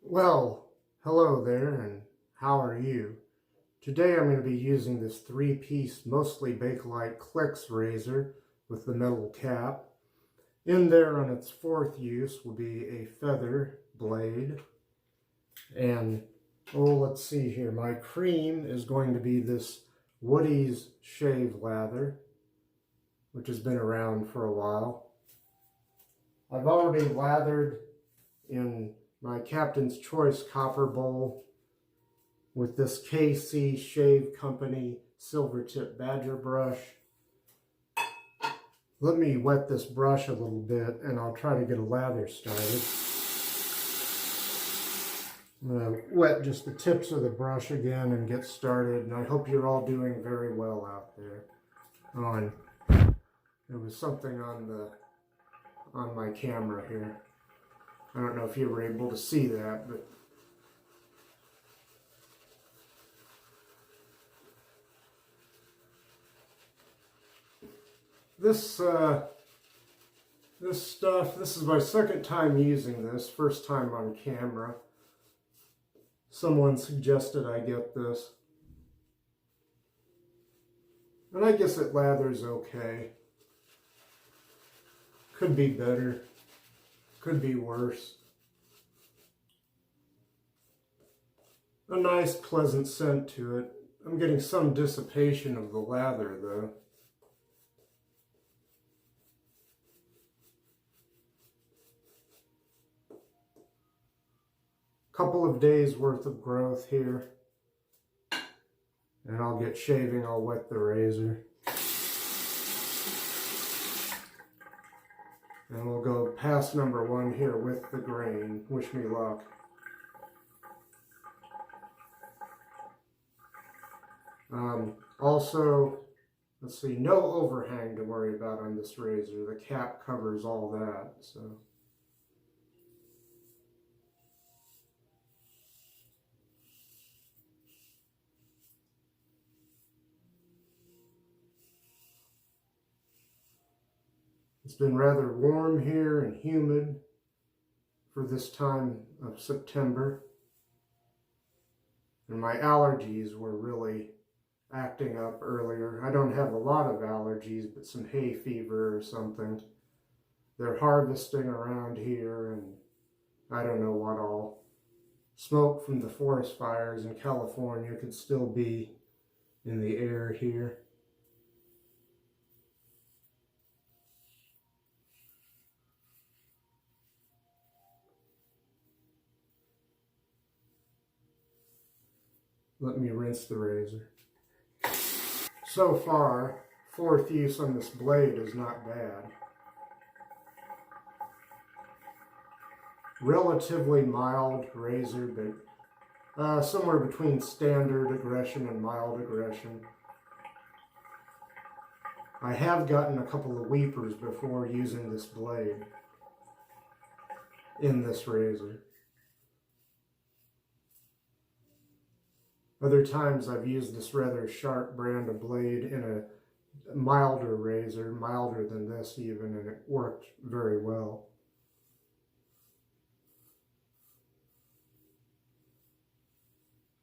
Well, hello there, and how are you? Today I'm going to be using this three-piece, mostly Bakelite Clix razor with the metal cap. In there on its fourth use will be a feather blade. And, let's see here. My cream is going to be this Woody's Shave Lather, which has been around for a while. I've already lathered in my Captain's Choice copper bowl with this KC Shave Company silvertip badger brush. Let me wet this brush a little bit and I'll try to get a lather started. I'm going to wet just the tips of the brush again and get started, and I hope you're all doing very well out there. There was something on my camera here. I don't know if you were able to see that, but this stuff, this is my second time using this, first time on camera. Someone suggested I get this. And I guess it lathers okay. Could be better. Could be worse. A nice pleasant scent to it. I'm getting some dissipation of the lather though. Couple of days worth of growth here. And I'll get shaving, I'll wet the razor. And we'll go past number one here with the grain. Wish me luck. Also, let's see, no overhang to worry about on this razor. The cap covers all that, so. It's been rather warm here and humid for this time of September. And my allergies were really acting up earlier. I don't have a lot of allergies, but some hay fever or something. They're harvesting around here, and I don't know what all. Smoke from the forest fires in California could still be in the air here. Let me rinse the razor. So far, fourth use on this blade is not bad. Relatively mild razor, but somewhere between standard aggression and mild aggression. I have gotten a couple of weepers before using this blade in this razor. Other times I've used this rather sharp brand of blade in a milder razor, milder than this even, and it worked very well.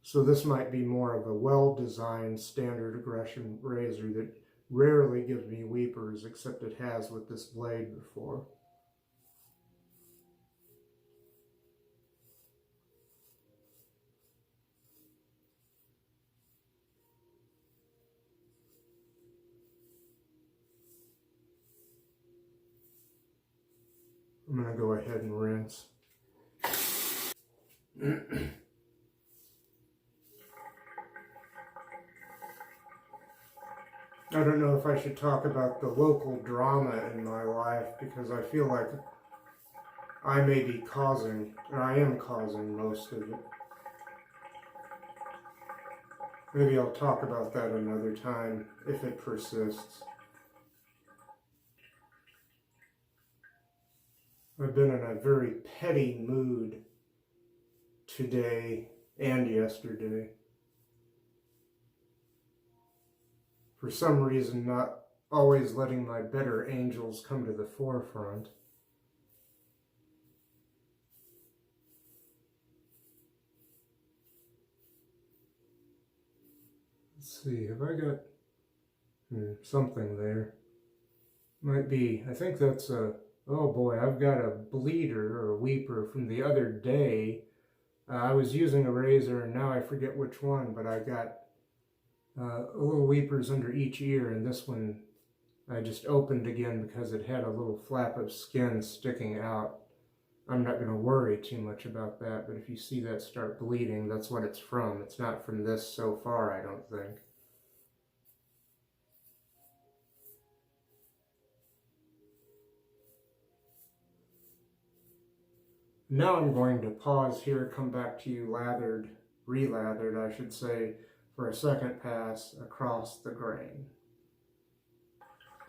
So this might be more of a well-designed standard aggression razor that rarely gives me weepers, except it has with this blade before. I'm going to go ahead and rinse. I don't know if I should talk about the local drama in my life, because I feel like I may be causing, or I am causing most of it. Maybe I'll talk about that another time if it persists. I've been in a very petty mood today and yesterday. For some reason, not always letting my better angels come to the forefront. Let's see, have I got something there? Might be, I think that's a, oh boy, I've got a bleeder or a weeper from the other day. I was using a razor and now I forget which one, but I got little weepers under each ear, and this one I just opened again because it had a little flap of skin sticking out. I'm not going to worry too much about that, but if you see that start bleeding, that's what it's from. It's not from this so far, I don't think. Now I'm going to pause here, come back to you lathered, relathered, I should say, for a second pass across the grain.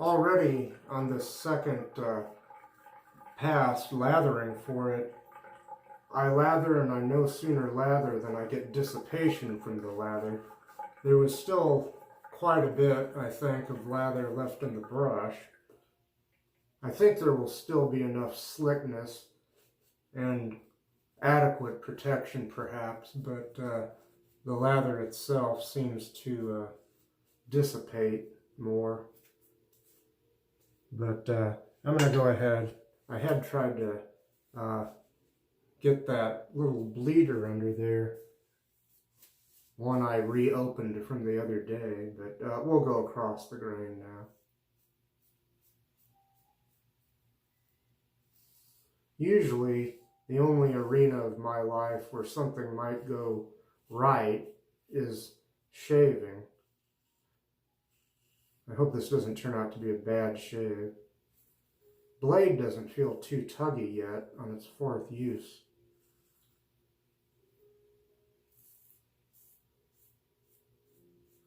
Already on this second pass, lathering for it, I lather and I no sooner lather than I get dissipation from the lather. There was still quite a bit, I think, of lather left in the brush. I think there will still be enough slickness and adequate protection perhaps, but the lather itself seems to dissipate more. But I'm going to go ahead. I had tried to get that little bleeder under there, one I reopened from the other day, but we'll go across the grain now. Usually, the only arena of my life where something might go right is shaving. I hope this doesn't turn out to be a bad shave. Blade doesn't feel too tuggy yet on its fourth use.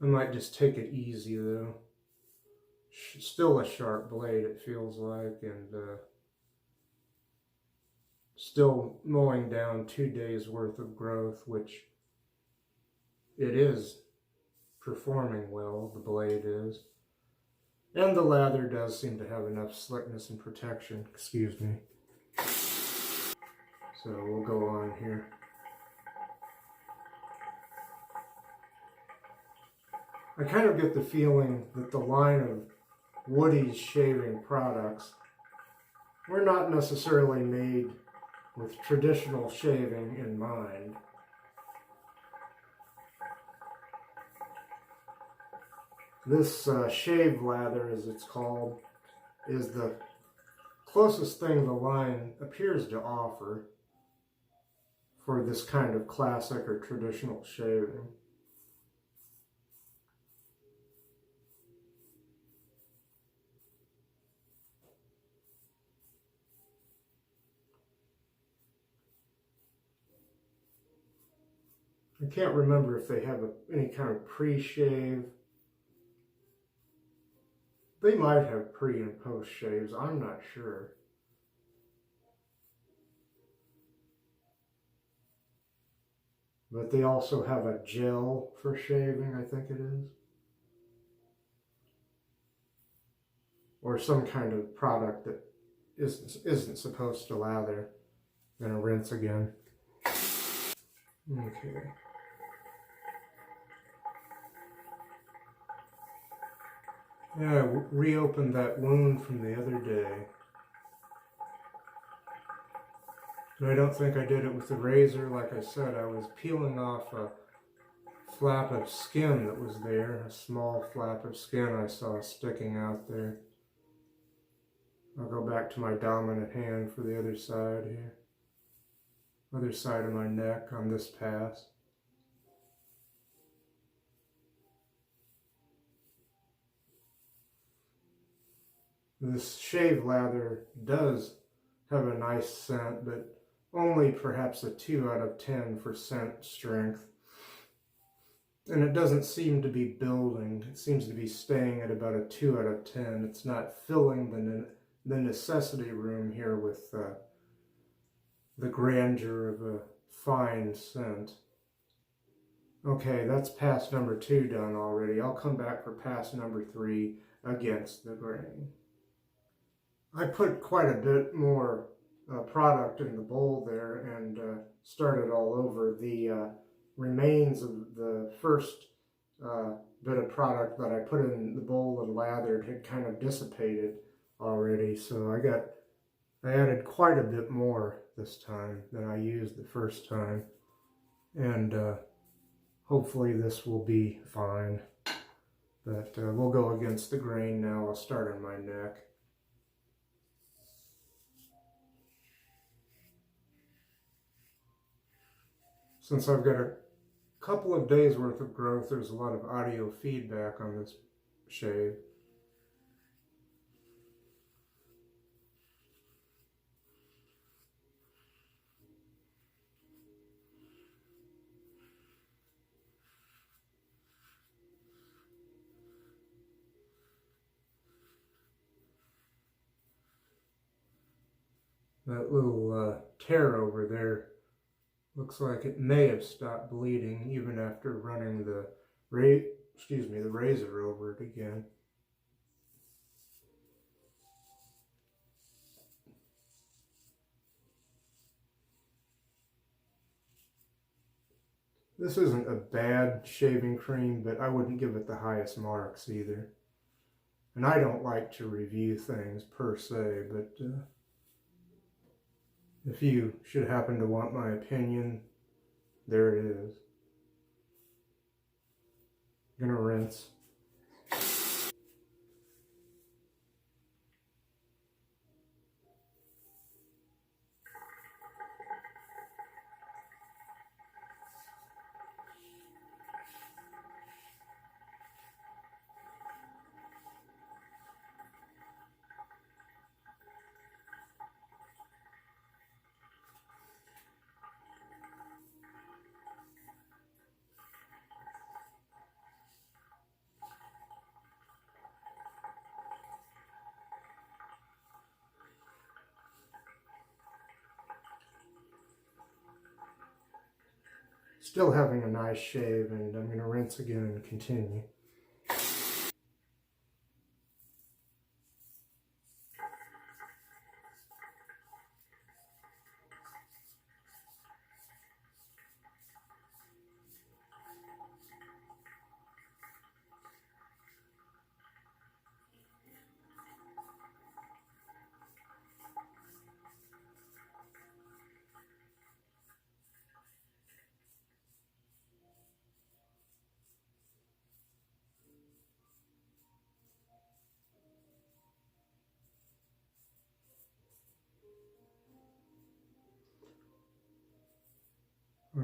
I might just take it easy though. Still a sharp blade, it feels like, and still mowing down 2 days worth of growth, which it is performing well, the blade is. And the lather does seem to have enough slickness and protection, excuse me. So we'll go on here. I kind of get the feeling that the line of Woody's shaving products were not necessarily made with traditional shaving in mind. This shave lather, as it's called, is the closest thing the line appears to offer for this kind of classic or traditional shaving. I can't remember if they have any kind of pre-shave. They might have pre and post shaves, I'm not sure. But they also have a gel for shaving, I think it is. Or some kind of product that isn't supposed to lather. I'm gonna rinse again. Okay. Yeah, I reopened that wound from the other day. But I don't think I did it with the razor. Like I said, I was peeling off a flap of skin that was there, a small flap of skin I saw sticking out there. I'll go back to my dominant hand for the other side here. Other side of my neck on this pass. This shave lather does have a nice scent, but only perhaps a 2 out of 10 for scent strength. And it doesn't seem to be building. It seems to be staying at about a 2 out of 10. It's not filling the necessity room here with the grandeur of a fine scent. Okay, that's pass number 2 done already. I'll come back for pass number 3 against the grain. I put quite a bit more product in the bowl there and started all over. The remains of the first bit of product that I put in the bowl and lathered had kind of dissipated already, so I added quite a bit more this time than I used the first time, and hopefully this will be fine. But we'll go against the grain now. I'll start on my neck. Since I've got a couple of days worth of growth, there's a lot of audio feedback on this shave. That little tear over there looks like it may have stopped bleeding even after running the razor over it again. This isn't a bad shaving cream, but I wouldn't give it the highest marks either. And I don't like to review things per se, but if you should happen to want my opinion, there it is. I'm gonna rinse. Still having a nice shave, and I'm going to rinse again and continue.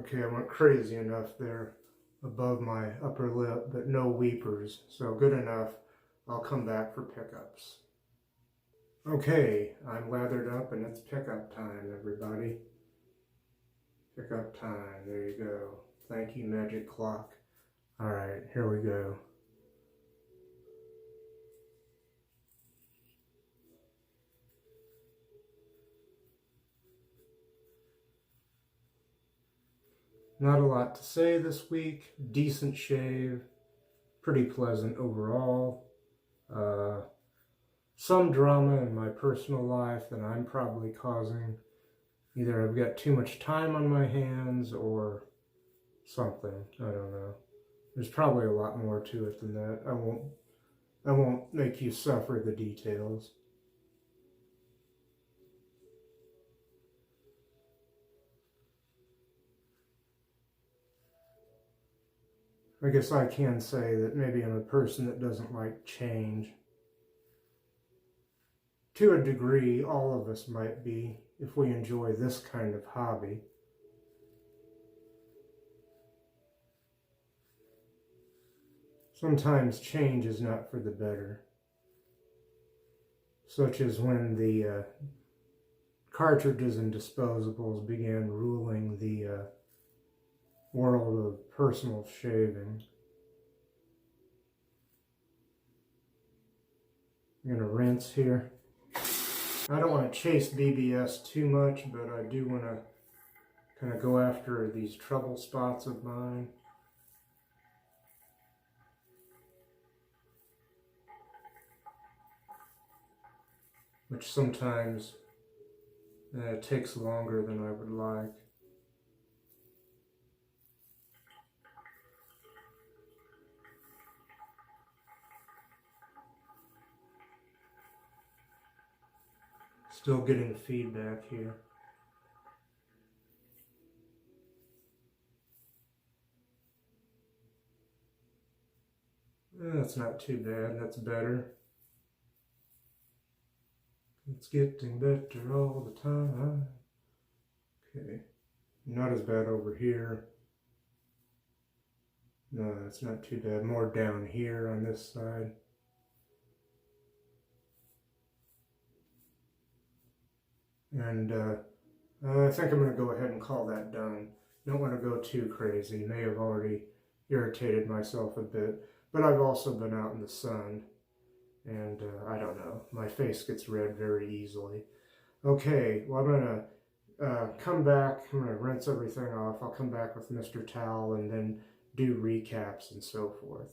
Okay, I went crazy enough there above my upper lip, but no weepers, so good enough. I'll come back for pickups. Okay, I'm lathered up and it's pickup time, everybody. Pickup time, there you go. Thank you, magic clock. Alright, here we go. Not a lot to say this week. Decent shave. Pretty pleasant overall. Some drama in my personal life that I'm probably causing. Either I've got too much time on my hands or something. I don't know. There's probably a lot more to it than that. I won't make you suffer the details. I guess I can say that maybe I'm a person that doesn't like change. To a degree, all of us might be if we enjoy this kind of hobby. Sometimes change is not for the better. Such as when the cartridges and disposables began ruling the world of personal shaving. I'm going to rinse here. I don't want to chase BBS too much, but I do want to kind of go after these trouble spots of mine. Which sometimes takes longer than I would like. Still getting feedback here. That's not too bad. That's better. It's getting better all the time. Okay. Not as bad over here. No, that's not too bad. More down here on this side. And I think I'm going to go ahead and call that done. Don't want to go too crazy. May have already irritated myself a bit. But I've also been out in the sun. And I don't know. My face gets red very easily. Okay, well I'm going to come back. I'm going to rinse everything off. I'll come back with Mr. Towel and then do recaps and so forth.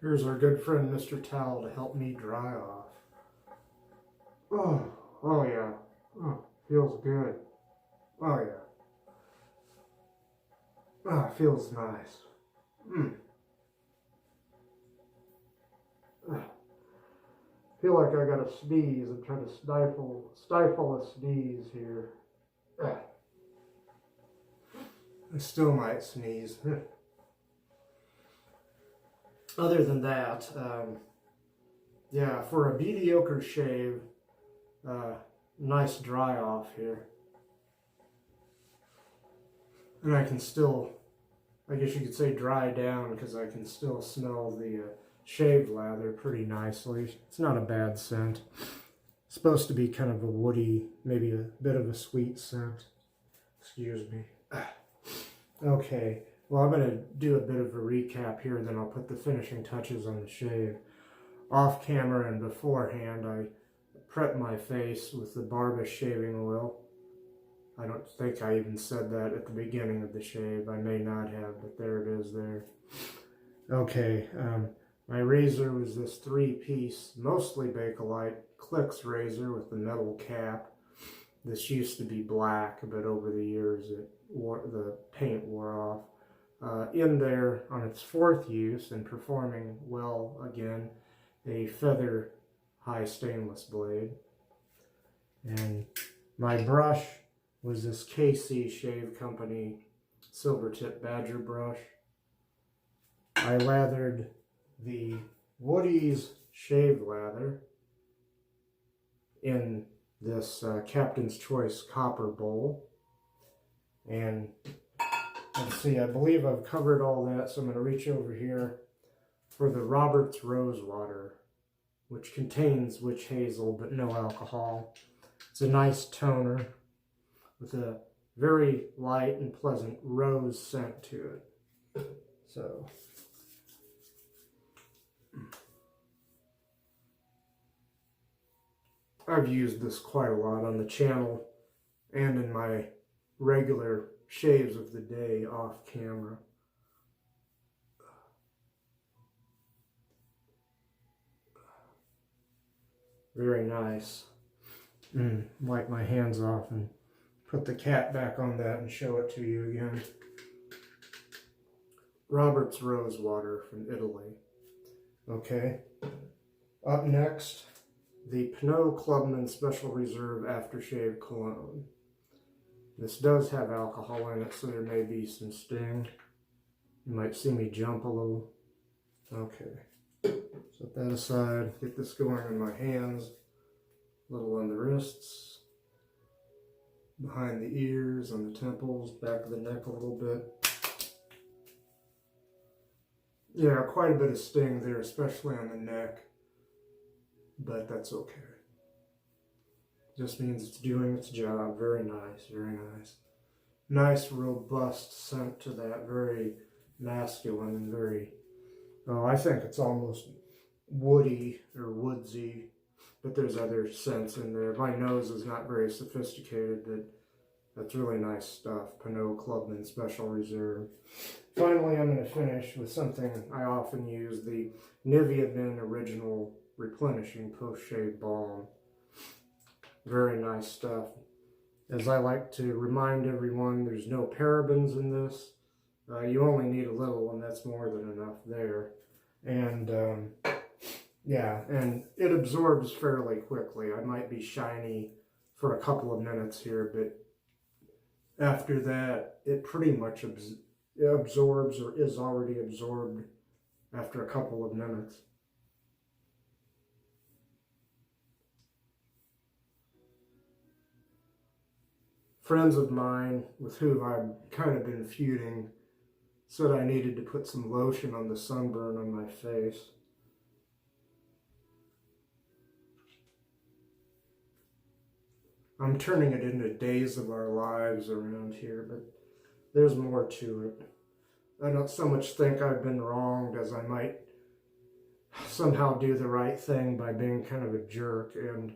Here's our good friend Mr. Towel to help me dry off. Oh yeah. Oh, feels good. Oh yeah. Oh, feels nice. Feel like I got a sneeze. I'm trying to stifle a sneeze here. I still might sneeze. Other than that, yeah, for a mediocre shave, nice dry off here. And I can still, I guess you could say dry down because I can still smell the shaved lather pretty nicely. It's not a bad scent. It's supposed to be kind of a woody, maybe a bit of a sweet scent. Excuse me. Okay, well I'm going to do a bit of a recap here, then I'll put the finishing touches on the shave. Off camera and beforehand, I prepped my face with the Barbus shaving oil. I don't think I even said that at the beginning of the shave. I may not have, but there it is there. Okay, my razor was this 3-piece, mostly Bakelite Clix razor with the metal cap. This used to be black, but over the years the paint wore off. In there, on its 4th use and performing well again, a feather high stainless blade. And my brush was this KC Shave Company silvertip badger brush. I lathered the Woody's shave lather in this Captain's Choice copper bowl. And let's see, I believe I've covered all that, so I'm going to reach over here for the Robert's Rose Water, which contains witch hazel but no alcohol. It's a nice toner with a very light and pleasant rose scent to it. So, I've used this quite a lot on the channel and in my regular shaves of the day off camera. Very nice. Wipe my hands off and put the cap back on that and show it to you again. Robert's Rose Water from Italy. Okay. Up next, the Pinaud Clubman Special Reserve Aftershave Cologne. This does have alcohol in it, so there may be some sting. You might see me jump a little. Okay. Set that aside. Get this going on my hands. A little on the wrists. Behind the ears, on the temples, back of the neck a little bit. Yeah, quite a bit of sting there, especially on the neck. But that's okay. Just means it's doing its job. Very nice, very nice. Nice, robust scent to that. Very masculine and very, oh, I think it's almost woody or woodsy. But there's other scents in there. My nose is not very sophisticated, but that's really nice stuff. Pinaud Clubman Special Reserve. Finally, I'm going to finish with something I often use, the Nivea Men Original Replenishing Post-Shave Balm. Very nice stuff. As I like to remind everyone, there's no parabens in this. You only need a little, and that's more than enough there. And Yeah, and it absorbs fairly quickly. I might be shiny for a couple of minutes here, but after that, it pretty much absorbs or is already absorbed after a couple of minutes. Friends of mine with whom I've kind of been feuding said I needed to put some lotion on the sunburn on my face. I'm turning it into days of our lives around here, but there's more to it. I don't so much think I've been wronged as I might somehow do the right thing by being kind of a jerk, and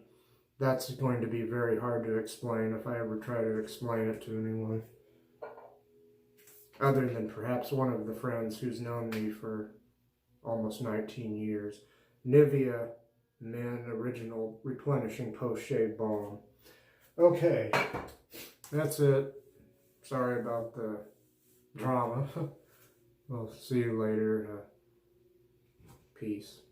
that's going to be very hard to explain if I ever try to explain it to anyone. Other than perhaps one of the friends who's known me for almost 19 years. Nivea Men Original Replenishing Post-Shave Balm. Okay, that's it. Sorry about the drama. We'll see you later. Peace.